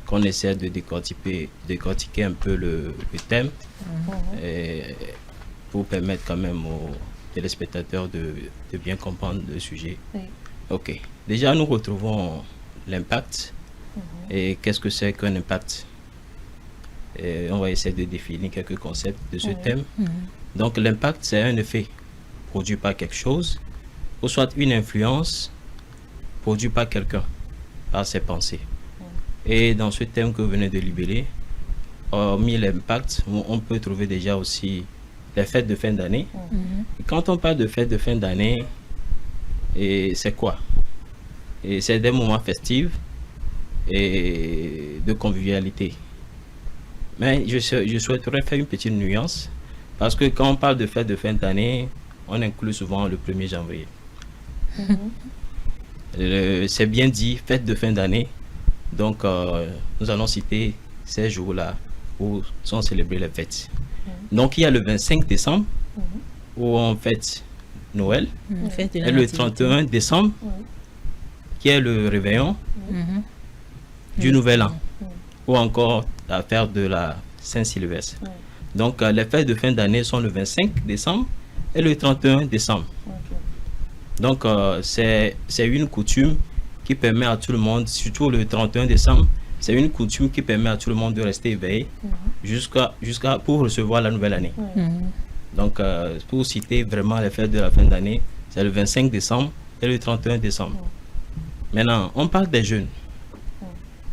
qu'on essaie de décortiquer un peu le thème pour permettre quand même aux téléspectateurs de bien comprendre le sujet. Oui. Ok, déjà nous retrouvons l'impact. Et qu'est-ce que c'est qu'un impact? On va essayer de définir quelques concepts de ce thème. Donc l'impact, c'est un effet produit par quelque chose, ou soit une influence produite par quelqu'un, par ses pensées. Et dans ce thème que vous venez de libeller, hormis l'impact, on peut trouver déjà aussi les fêtes de fin d'année. Quand on parle de fêtes de fin d'année, c'est quoi? C'est des moments festifs et de convivialité. Mais je souhaiterais faire une petite nuance, parce que quand on parle de fêtes de fin d'année, on inclut souvent le 1er janvier. C'est bien dit, fête de fin d'année. Donc, nous allons citer ces jours-là où sont célébrées les fêtes. Donc, il y a le 25 décembre où on fête Noël. Et le 31 décembre, qui est le réveillon du Nouvel An. Ou encore la fête de la Saint-Sylvestre. Donc, les fêtes de fin d'année sont le 25 décembre et le 31 décembre. Donc, c'est une coutume qui permet à tout le monde, surtout le 31 décembre, c'est une coutume qui permet à tout le monde de rester éveillé pour recevoir la nouvelle année. Donc, pour citer vraiment les fêtes de la fin d'année, c'est le 25 décembre et le 31 décembre. Maintenant, on parle des jeunes.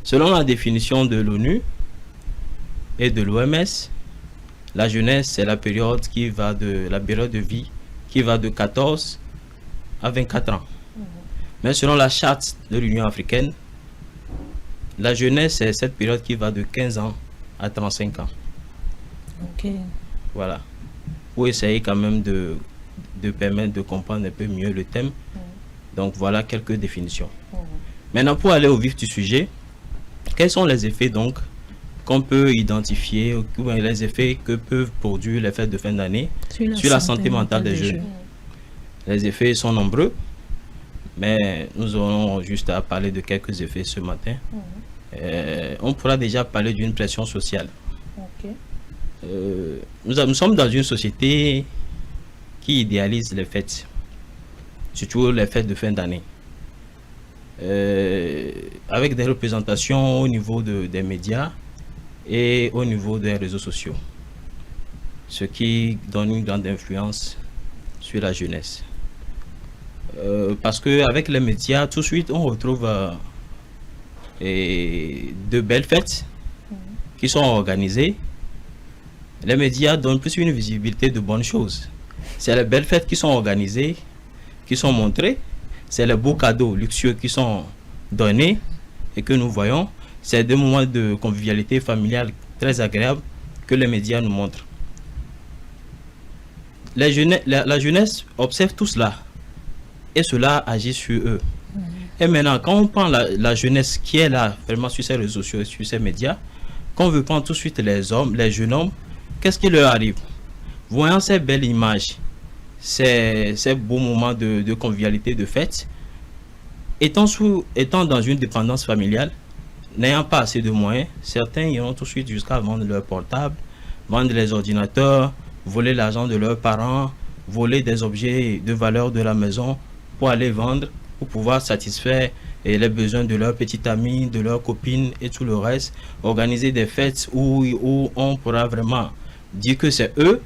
Selon la définition de l'ONU et de l'OMS, la jeunesse, c'est la période de vie qui va de 14 à 24 ans. Mais selon la charte de l'Union africaine, la jeunesse, c'est cette période qui va de 15 ans à 35 ans. Ok. Voilà. Pour essayer quand même de permettre de comprendre un peu mieux le thème. Donc voilà quelques définitions. Maintenant, pour aller au vif du sujet, quels sont les effets donc qu'on peut identifier, les effets que peuvent produire les fêtes de fin d'année sur la santé mentale des jeunes? Les effets sont nombreux, mais nous aurons juste à parler de quelques effets ce matin. On pourra déjà parler d'une pression sociale. Nous sommes dans une société qui idéalise les fêtes, surtout les fêtes de fin d'année, avec des représentations au niveau des médias et au niveau des réseaux sociaux, ce qui donne une grande influence sur la jeunesse. Parce qu'avec les médias, tout de suite, on retrouve de belles fêtes qui sont organisées. Les médias donnent plus une visibilité de bonnes choses. C'est les belles fêtes qui sont organisées, qui sont montrées. C'est les beaux cadeaux luxueux qui sont donnés et que nous voyons. C'est des moments de convivialité familiale très agréables que les médias nous montrent. La jeunesse observe tout cela. Et cela agit sur eux. Et maintenant, quand on prend la jeunesse qui est là, vraiment sur ces réseaux sociaux, sur ces médias, quand on veut prendre tout de suite les jeunes hommes, qu'est-ce qui leur arrive? Voyant ces belles images, ces beaux moments de convivialité, de fête, étant dans une dépendance familiale, n'ayant pas assez de moyens, certains iront tout de suite jusqu'à vendre leur portable, vendre les ordinateurs, voler l'argent de leurs parents, voler des objets de valeur de la maison, pour aller vendre, pour pouvoir satisfaire les besoins de leurs petits amis, de leurs copines et tout le reste. Organiser des fêtes où on pourra vraiment dire que c'est eux.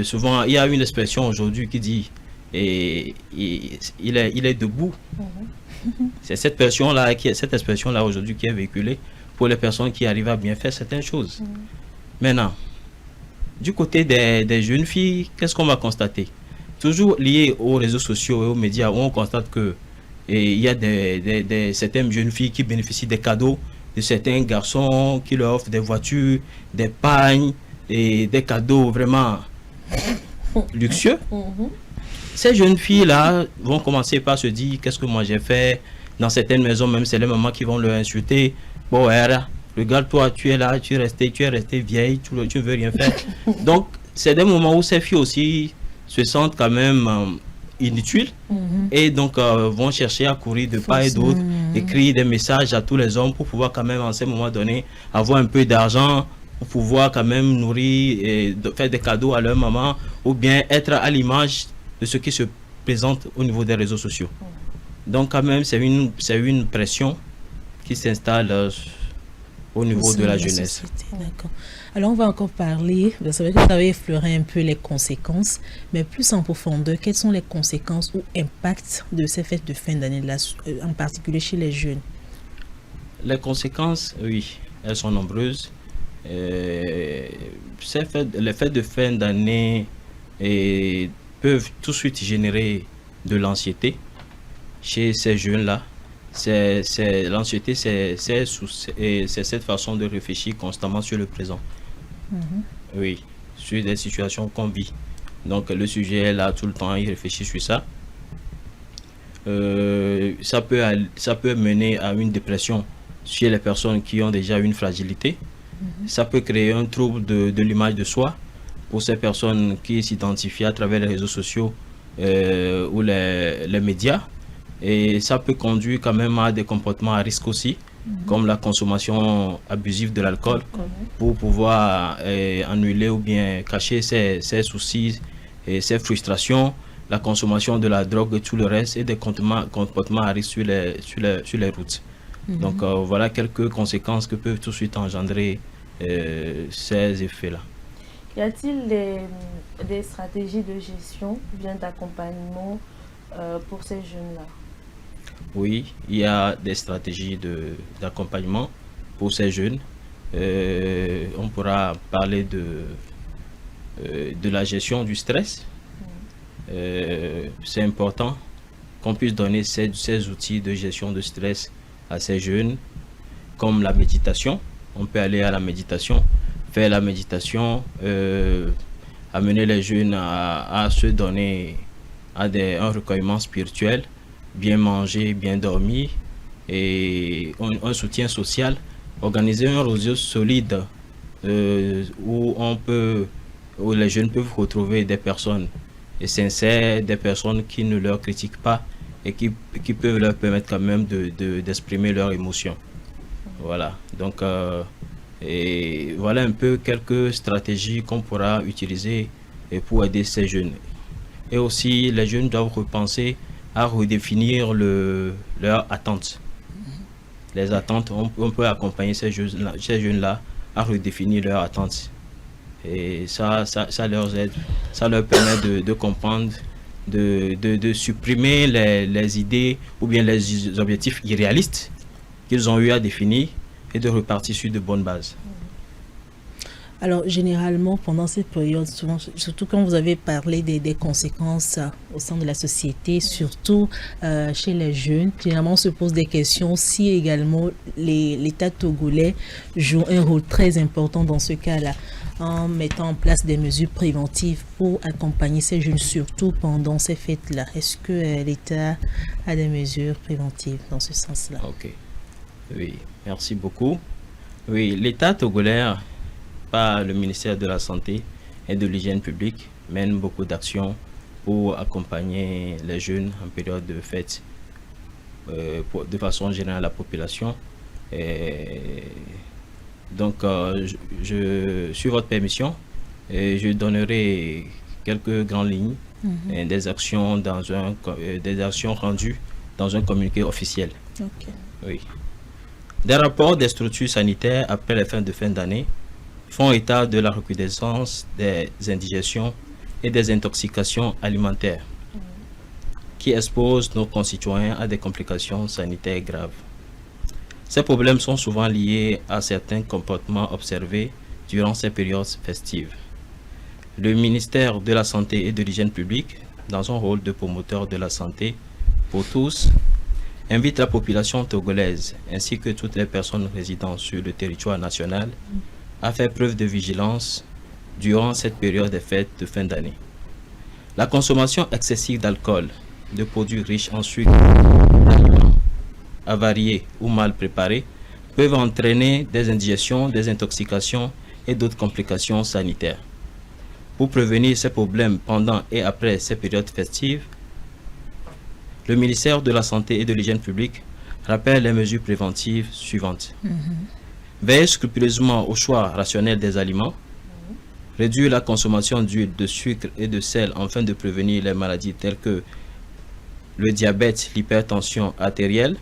Souvent, il y a une expression aujourd'hui qui dit il est debout. C'est cette expression-là aujourd'hui qui est véhiculée pour les personnes qui arrivent à bien faire certaines choses. Maintenant, du côté des jeunes filles, qu'est-ce qu'on va constater? Toujours lié aux réseaux sociaux et aux médias, où on constate que Et il y a certaines jeunes filles qui bénéficient des cadeaux de certains garçons qui leur offrent des voitures, des pagnes et des cadeaux vraiment luxueux. Ces jeunes filles-là vont commencer par se dire, qu'est-ce que moi j'ai fait? Dans certaines maisons, même c'est les mamans qui vont leur insulter. Bon, regarde toi, tu es là, tu es resté vieille, tu ne veux rien faire. Donc, c'est des moments où ces filles aussi se sentent quand même inutiles et donc vont chercher à courir de part et d'autre, écrire des messages à tous les hommes pour pouvoir quand même, en ce moment donné, avoir un peu d'argent, pour pouvoir quand même nourrir et faire des cadeaux à leur maman ou bien être à l'image de ce qui se présente au niveau des réseaux sociaux. Donc quand même, c'est une pression qui s'installe au niveau de la jeunesse. D'accord. Alors on va encore parler, c'est vrai que vous avez effleuré un peu les conséquences, mais plus en profondeur, quelles sont les conséquences ou impacts de ces fêtes de fin d'année, en particulier chez les jeunes? Les conséquences, oui, elles sont nombreuses. Les fêtes de fin d'année peuvent tout de suite générer de l'anxiété chez ces jeunes-là. L'anxiété, c'est cette façon de réfléchir constamment sur le présent. Oui, sur des situations qu'on vit. Donc le sujet est là tout le temps, il réfléchit sur ça. Ça peut mener à une dépression chez les personnes qui ont déjà une fragilité. Ça peut créer un trouble de l'image de soi pour ces personnes qui s'identifient à travers les réseaux sociaux ou les médias. Et ça peut conduire quand même à des comportements à risque aussi, comme la consommation abusive de l'alcool, pour pouvoir annuler ou bien cacher ses soucis et ses frustrations, la consommation de la drogue et tout le reste, et des comportements à risque sur les routes. Donc voilà quelques conséquences que peuvent tout de suite engendrer ces effets-là. Y a-t-il des stratégies de gestion ou bien d'accompagnement pour ces jeunes-là? Oui, il y a des stratégies d'accompagnement pour ces jeunes. On pourra parler de la gestion du stress. C'est important qu'on puisse donner ces outils de gestion de stress à ces jeunes, comme la méditation. On peut aller à la méditation, faire la méditation, amener les jeunes à se donner un recueillement spirituel, bien manger, bien dormir et un soutien social, organiser un réseau solide où les jeunes peuvent retrouver des personnes sincères, des personnes qui ne leur critiquent pas et qui peuvent leur permettre quand même d'exprimer leurs émotions. Voilà, donc et voilà un peu quelques stratégies qu'on pourra utiliser pour aider ces jeunes. Et aussi, les jeunes doivent repenser à redéfinir leurs attentes. Les attentes, on peut accompagner ces jeunes-là à redéfinir leurs attentes. Et ça leur aide, ça leur permet de comprendre, de supprimer les idées ou bien les objectifs irréalistes qu'ils ont eu à définir et de repartir sur de bonnes bases. Alors, généralement, pendant cette période, souvent, surtout quand vous avez parlé des conséquences au sein de la société, surtout chez les jeunes, généralement, on se pose des questions si également l'État togolais joue un rôle très important dans ce cas-là, en mettant en place des mesures préventives pour accompagner ces jeunes, surtout pendant ces fêtes-là. Est-ce que l'État a des mesures préventives dans ce sens-là? Ok. Oui, merci beaucoup. Oui, l'État togolais, par le ministère de la Santé et de l'Hygiène publique, mène beaucoup d'actions pour accompagner les jeunes en période de fête, de façon générale la population. Donc, sur votre permission, je donnerai quelques grandes lignes des actions rendues dans un communiqué officiel. Okay. Oui. Des rapports des structures sanitaires après les fins de fin d'année font état de la recrudescence des indigestions et des intoxications alimentaires qui exposent nos concitoyens à des complications sanitaires graves. Ces problèmes sont souvent liés à certains comportements observés durant ces périodes festives. Le ministère de la Santé et de l'Hygiène publique, dans son rôle de promoteur de la santé pour tous, invite la population togolaise ainsi que toutes les personnes résidant sur le territoire national à faire preuve de vigilance durant cette période des fêtes de fin d'année. La consommation excessive d'alcool, de produits riches en sucre, d'aliments avariés ou mal préparés peuvent entraîner des indigestions, des intoxications et d'autres complications sanitaires. Pour prévenir ces problèmes pendant et après ces périodes festives, le ministère de la Santé et de l'Hygiène publique rappelle les mesures préventives suivantes. Veiller scrupuleusement au choix rationnel des aliments, réduire la consommation d'huile, de sucre et de sel afin de prévenir les maladies telles que le diabète, l'hypertension artérielle,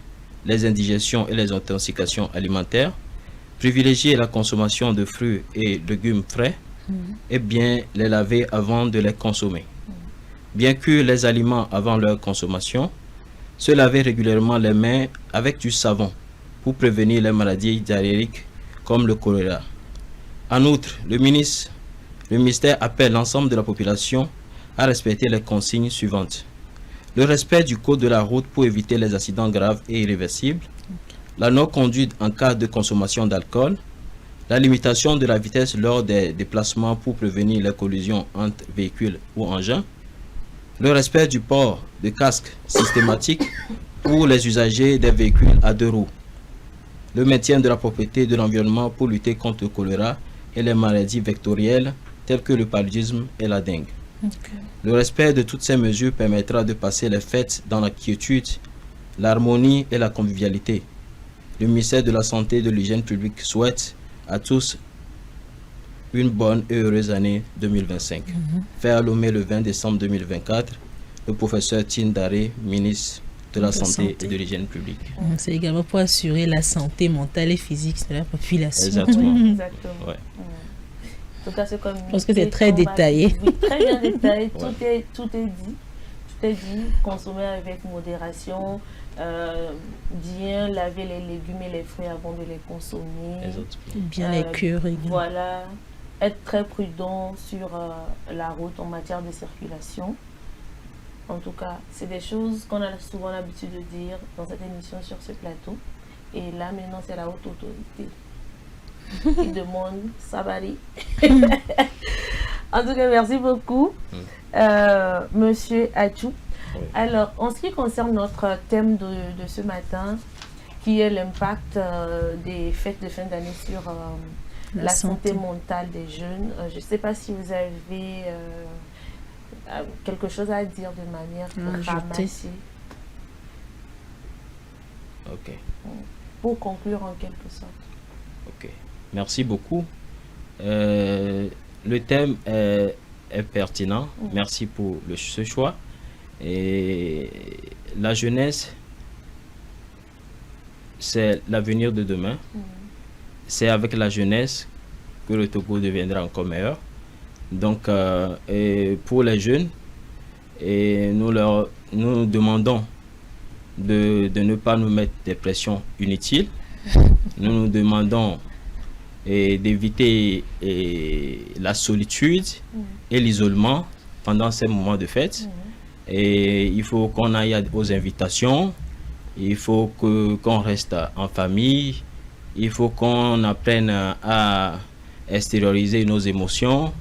les indigestions et les intoxications alimentaires, privilégier la consommation de fruits et légumes frais et bien les laver avant de les consommer. Bien cuire les aliments avant leur consommation, se laver régulièrement les mains avec du savon pour prévenir les maladies diarrhéiques comme le choléra. En outre, le ministère appelle l'ensemble de la population à respecter les consignes suivantes. Le respect du code de la route pour éviter les accidents graves et irréversibles, la non-conduite en cas de consommation d'alcool, la limitation de la vitesse lors des déplacements pour prévenir les collisions entre véhicules ou engins, le respect du port de casque systématique pour les usagers des véhicules à 2 roues, le maintien de la propreté de l'environnement pour lutter contre le choléra et les maladies vectorielles telles que le paludisme et la dengue. Le respect de toutes ces mesures permettra de passer les fêtes dans la quiétude, l'harmonie et la convivialité. Le ministère de la Santé et de l'Hygiène publique souhaite à tous une bonne et heureuse année 2025. Fait à Lomé le 20 décembre 2024, le professeur Tindare, ministre de la Santé et de l'Hygiène publique. C'est également pour assurer la santé mentale et physique de la population. Exactement. Exactement. Ouais. En tout cas, c'est comme je pense que c'est très détaillé. Oui, très bien détaillé. Tout est dit. Tout est dit. Consommer avec modération. Bien laver les légumes et les fruits avant de les consommer. Bien les cuire. Voilà. Être très prudent sur la route en matière de circulation. En tout cas, c'est des choses qu'on a souvent l'habitude de dire dans cette émission sur ce plateau. Et là, maintenant, c'est la haute autorité qui demande Sabari. En tout cas, merci beaucoup, Monsieur Atchou. Oui. Alors, en ce qui concerne notre thème de ce matin, qui est l'impact des fêtes de fin d'année sur la santé mentale des jeunes, je ne sais pas si vous avez quelque chose à dire de manière ramassée. Ok. Pour conclure en quelque sorte. Ok. Merci beaucoup. Le thème est pertinent. Merci pour ce choix. Et la jeunesse, c'est l'avenir de demain. C'est avec la jeunesse que le Togo deviendra encore meilleur. Donc, et pour les jeunes, et nous demandons de ne pas nous mettre des pressions inutiles. Nous demandons d'éviter la solitude et l'isolement pendant ces moments de fête. Et il faut qu'on aille aux invitations, il faut qu'on reste en famille, il faut qu'on apprenne à extérioriser nos émotions,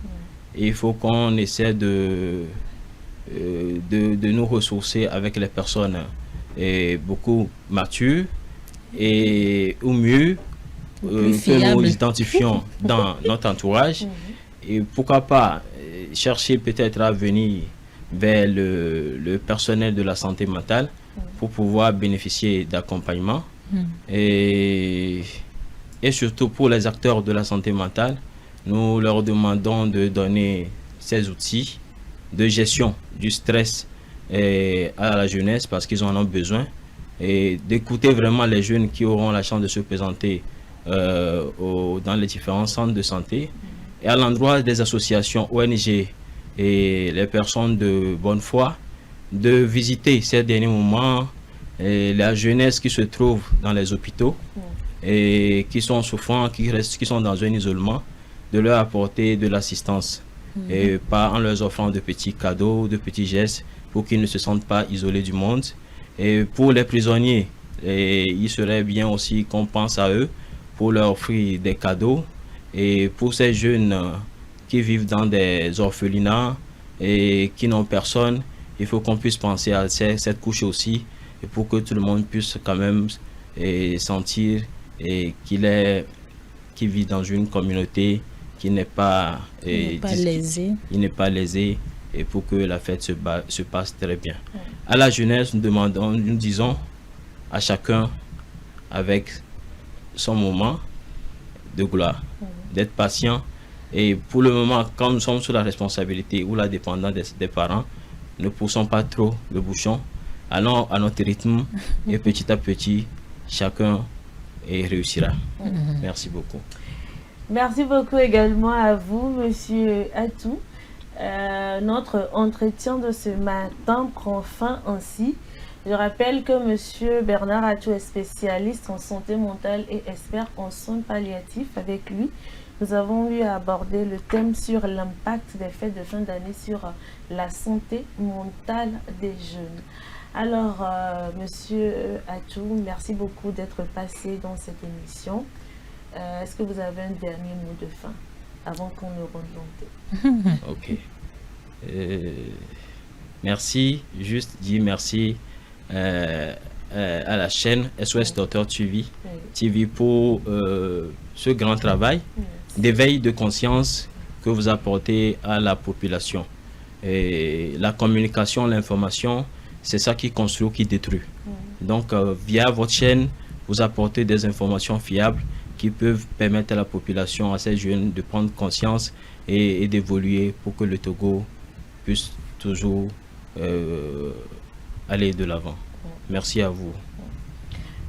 il faut qu'on essaie de nous ressourcer avec les personnes beaucoup matures et ou mieux que nous identifions dans notre entourage. Et pourquoi pas chercher peut-être à venir vers le personnel de la santé mentale pour pouvoir bénéficier d'accompagnement. Et surtout pour les acteurs de la santé mentale, nous leur demandons de donner ces outils de gestion du stress à la jeunesse parce qu'ils en ont besoin, et d'écouter vraiment les jeunes qui auront la chance de se présenter dans les différents centres de santé, et à l'endroit des associations ONG et les personnes de bonne foi, de visiter ces derniers moments la jeunesse qui se trouve dans les hôpitaux et qui sont souffrants, qui sont dans un isolement, de leur apporter de l'assistance et pas en leur offrant de petits cadeaux, de petits gestes pour qu'ils ne se sentent pas isolés du monde. Et pour les prisonniers Et il serait bien aussi qu'on pense à eux pour leur offrir des cadeaux. Et pour ces jeunes qui vivent dans des orphelinats et qui n'ont personne, il faut qu'on puisse penser à cette couche aussi, et pour que tout le monde puisse quand même sentir qu'il vit dans une communauté qui n'est pas lésée. Il n'est pas lésé, et pour que la fête se passe très bien. À la jeunesse, nous disons à chacun avec son moment de gloire, d'être patient. Et pour le moment, quand nous sommes sous la responsabilité ou la dépendance des parents, ne poussons pas trop le bouchon, allons à notre rythme et petit à petit, chacun réussira. Merci beaucoup. Merci beaucoup également à vous, Monsieur Atou. Notre entretien de ce matin prend fin ainsi. Je rappelle que Monsieur Bernard Atou est spécialiste en santé mentale et expert en soins palliatifs. Avec lui, nous avons eu à aborder le thème sur l'impact des fêtes de fin d'année sur la santé mentale des jeunes. Alors, Monsieur Atou, merci beaucoup d'être passé dans cette émission. Est-ce que vous avez un dernier mot de fin avant qu'on ne rende l'antenne? Ok. Merci, juste dire merci à la chaîne SOS Docteur TV pour ce grand travail d'éveil de conscience que vous apportez à la population. Et la communication, l'information, c'est ça qui construit ou qui détruit. Donc, via votre chaîne, vous apportez des informations fiables qui peuvent permettre à la population, à ces jeunes, de prendre conscience et d'évoluer pour que le Togo puisse toujours aller de l'avant. Merci à vous.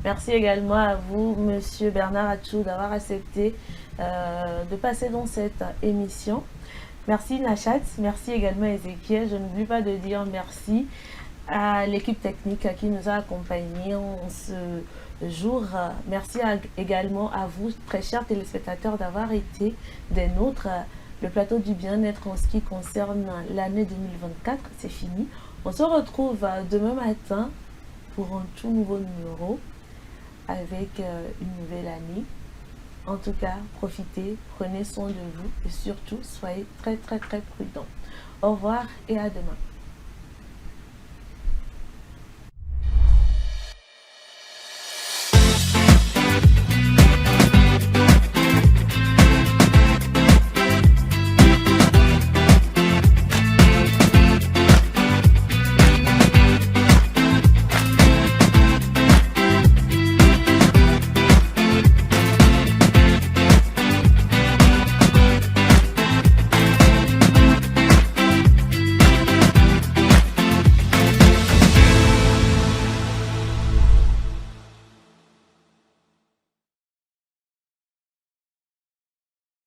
Merci également à vous, Monsieur Bernard Atou, d'avoir accepté de passer dans cette émission. Merci Nachat, merci également Ezekiel. Je n'oublie pas de dire merci à l'équipe technique qui nous a accompagnés en ce jour. Merci également à vous, très chers téléspectateurs, d'avoir été des nôtres. Le plateau du bien-être en ce qui concerne l'année 2024, c'est fini. On se retrouve demain matin pour un tout nouveau numéro avec une nouvelle année. En tout cas, profitez, prenez soin de vous et surtout, soyez très prudents. Au revoir et à demain.